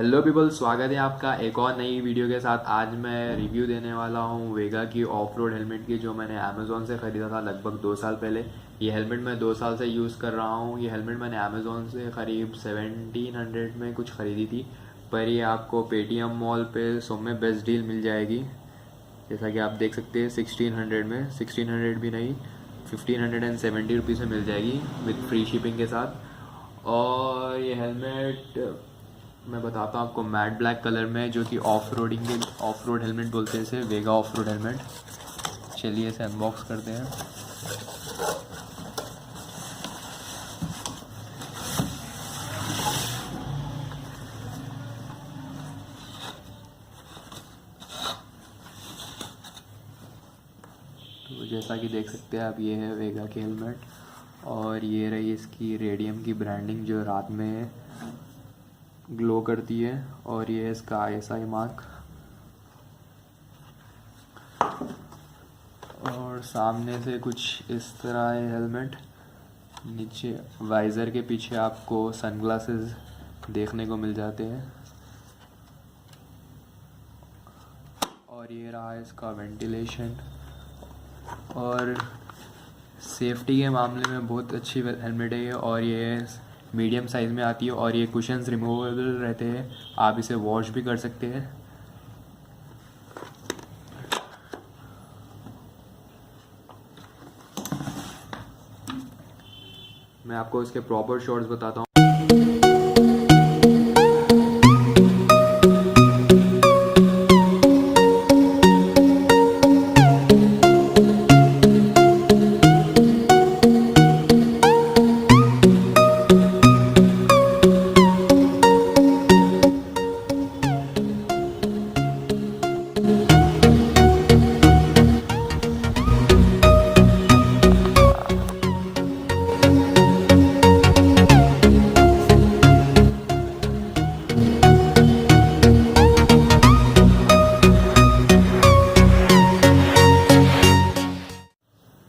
Hello people, स्वागत है आपका एक और नई वीडियो के साथ। आज मैं रिव्यू देने वाला हूँ वेगा की ऑफ रोड हेलमेट की, जो मैंने अमेज़ोन से ख़रीदा था लगभग 2 साल पहले। ये हेलमेट मैं 2 साल से यूज़ कर रहा हूँ। ये हेलमेट मैंने अमेज़ोन से करीब 1700 में कुछ ख़रीदी थी, पर ये आपको पेटीएम मॉल पे सब में बेस्ट डील मिल जाएगी। जैसा कि आप देख सकते हैं 1600 में, 1600 भी नहीं, 1570 रुपीज़ में मिल जाएगी विद फ्री शिपिंग के साथ। और ये हेलमेट मैं बताता हूँ आपको मैट ब्लैक कलर में, जो कि ऑफ रोड हेलमेट बोलते हैं इसे, वेगा ऑफ रोड हेलमेट। चलिए इसे अनबॉक्स करते हैं। तो जैसा कि देख सकते हैं आप, ये है वेगा की हेलमेट और ये रही इसकी रेडियम की ब्रांडिंग जो रात में ग्लो करती है, और ये है इसका ISI मार्क। और सामने से कुछ इस तरह है हेलमेट। नीचे वाइज़र के पीछे आपको सनग्लासेस देखने को मिल जाते हैं। और ये रहा इसका वेंटिलेशन। और सेफ्टी के मामले में बहुत अच्छी हेलमेट है ये, और ये मीडियम साइज़ में आती है, और ये कुशन्स रिमूवेबल रहते हैं, आप इसे वॉश भी कर सकते हैं। मैं आपको इसके प्रॉपर शॉट्स बताता हूँ।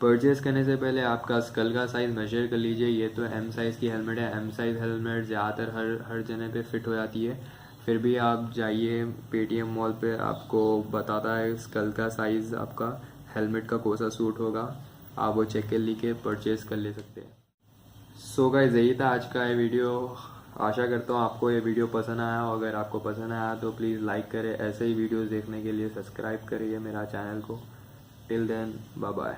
परचेज़ करने से पहले आपका स्कल का साइज़ मेजर कर लीजिए। ये तो M साइज़ की हेलमेट है। M साइज़ हेलमेट ज़्यादातर हर जगह पे फिट हो जाती है। फिर भी आप जाइए पेटीएम मॉल पे, आपको बताता है स्कल का साइज़ आपका हेलमेट का कौन सा सूट होगा। आप वो चेक कर लेके परचेज़ कर ले सकते हैं। सो गाइस, यही था आज का ये वीडियो। आशा करता हूँ आपको ये वीडियो पसंद आया हो। अगर आपको पसंद आया तो प्लीज़ लाइक करें। ऐसे ही वीडियोज़ देखने के लिए सब्सक्राइब करिए मेरा चैनल को। Till then, bye bye.